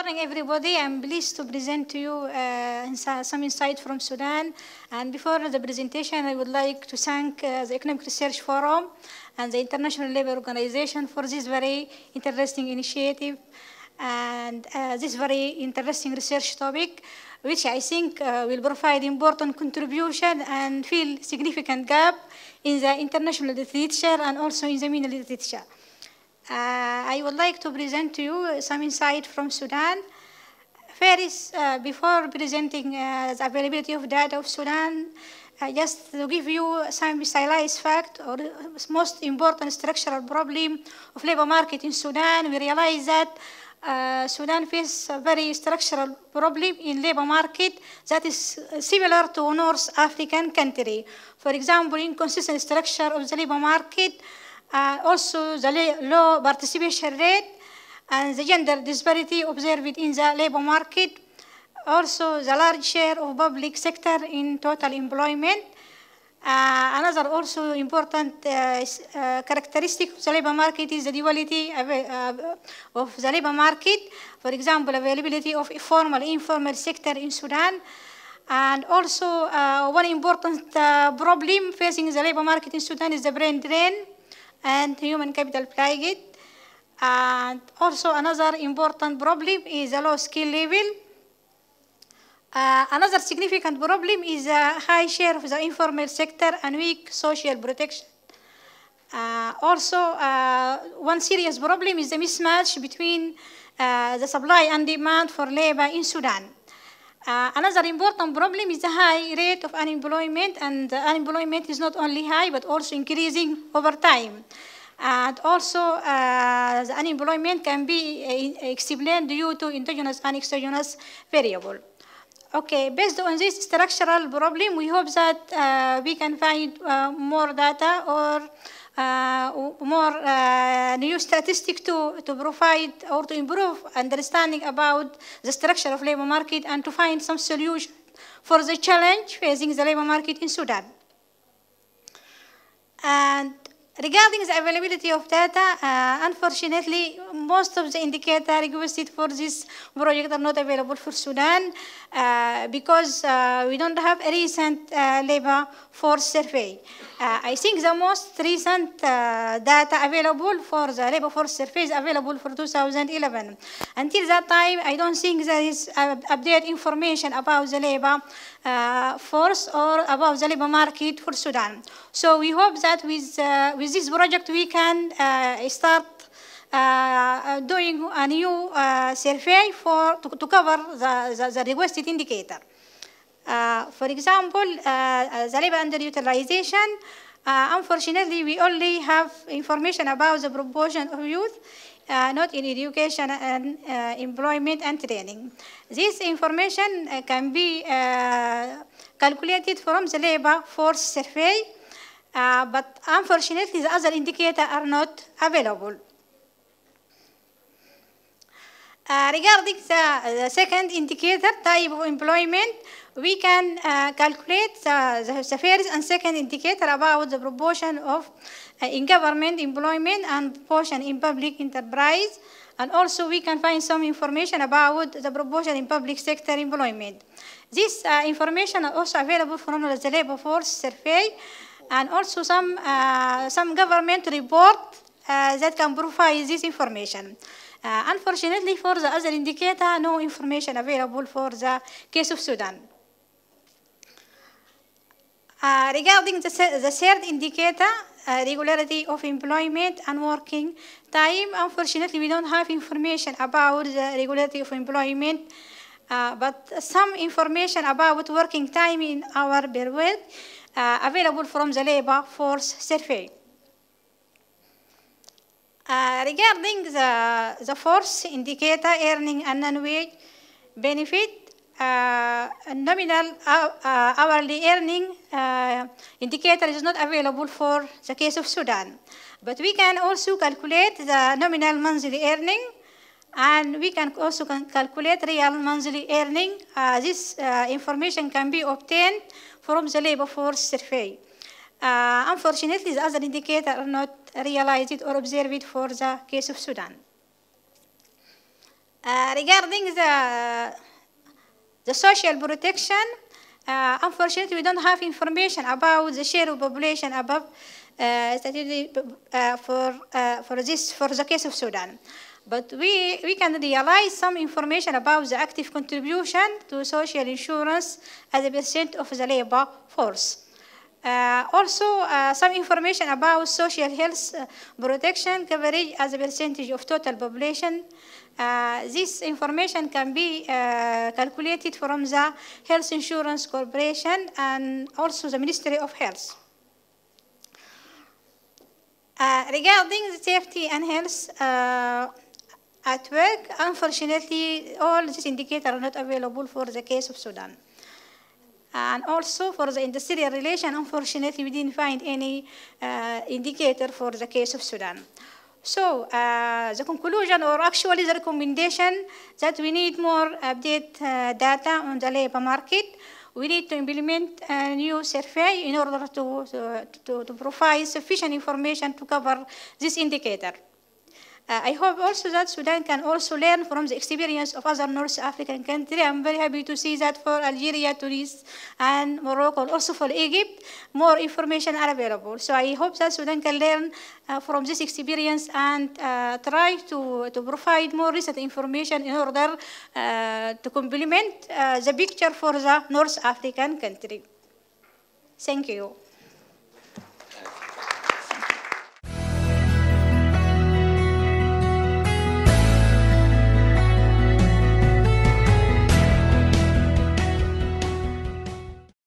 morning, everybody. I'm pleased to present to you some insight from Sudan. And before the presentation, I would like to thank the Economic Research Forum and the International Labour Organization for this very interesting initiative and this very interesting research topic, which I think will provide important contribution and fill significant gap in the international literature and also in the MENA literature. I would like to present to you some insight from Sudan. First, before presenting the availability of data of Sudan, just to give you some stylized fact or most important structural problem of labor market in Sudan, we realize that Sudan faces a very structural problem in labor market that is similar to North African country. For example, inconsistent structure of the labor market, also the low participation rate and the gender disparity observed in the labor market, also the large share of public sector in total employment. Another also important characteristic of the labor market is the duality of the labor market. For example, availability of formal, informal sector in Sudan. And also one important problem facing the labor market in Sudan is the brain drain and human capital plague. And also another important problem is the low skill level. Another significant problem is a high share of the informal sector and weak social protection. Also, one serious problem is the mismatch between the supply and demand for labor in Sudan. Another important problem is the high rate of unemployment, and the unemployment is not only high but also increasing over time. And also the unemployment can be explained due to endogenous and exogenous variable. Okay, based on this structural problem, we hope that we can find more data or more new statistics to provide or to improve understanding about the structure of labor market and to find some solution for the challenge facing the labor market in Sudan. And regarding the availability of data, unfortunately, most of the indicators requested for this project are not available for Sudan because we don't have a recent labor force survey. I think the most recent data available for the labor force survey is available for 2011. Until that time, I don't think there is updated information about the labor force or about the labor market for Sudan. So we hope that with this project we can start doing a new survey to cover the requested indicator. For example, the labor underutilization, unfortunately we only have information about the proportion of youth not in education and employment and training. This information can be calculated from the labor force survey, but unfortunately the other indicators are not available. Regarding the second indicator, type of employment, we can calculate the first and second indicator about the proportion of in government employment and proportion in public enterprise. And also we can find some information about the proportion in public sector employment. This information are also available from the labor force survey and also some government report that can provide this information. Unfortunately, for the other indicator, no information available for the case of Sudan. Regarding the third indicator, regularity of employment and working time, unfortunately, we don't have information about the regularity of employment, but some information about working time in hour per week available from the labor force survey. Regarding the fourth indicator, earning and non-wage benefit, nominal hourly earning indicator is not available for the case of Sudan. But we can also calculate the nominal monthly earning, and we can also calculate real monthly earning. This information can be obtained from the labor force survey. Unfortunately, the other indicators are not realized or observed for the case of Sudan. Regarding the social protection, unfortunately, we don't have information about the share of population above for the case of Sudan. But we can realize some information about the active contribution to social insurance as a percent of the labor force. Also, some information about social health protection coverage as a percentage of total population. This information can be calculated from the Health Insurance Corporation and also the Ministry of Health. Regarding the safety and health at work, unfortunately, all these indicators are not available for the case of Sudan. And also for the industrial relation, unfortunately, we didn't find any indicator for the case of Sudan. So the conclusion, or actually the recommendation, that we need more update data on the labor market. We need to implement a new survey in order to provide sufficient information to cover this indicator. I hope also that Sudan can also learn from the experience of other North African countries. I'm very happy to see that for Algeria, Tunis, and Morocco, also for Egypt, more information are available. So I hope that Sudan can learn from this experience and try to provide more recent information in order to complement the picture for the North African country. Thank you.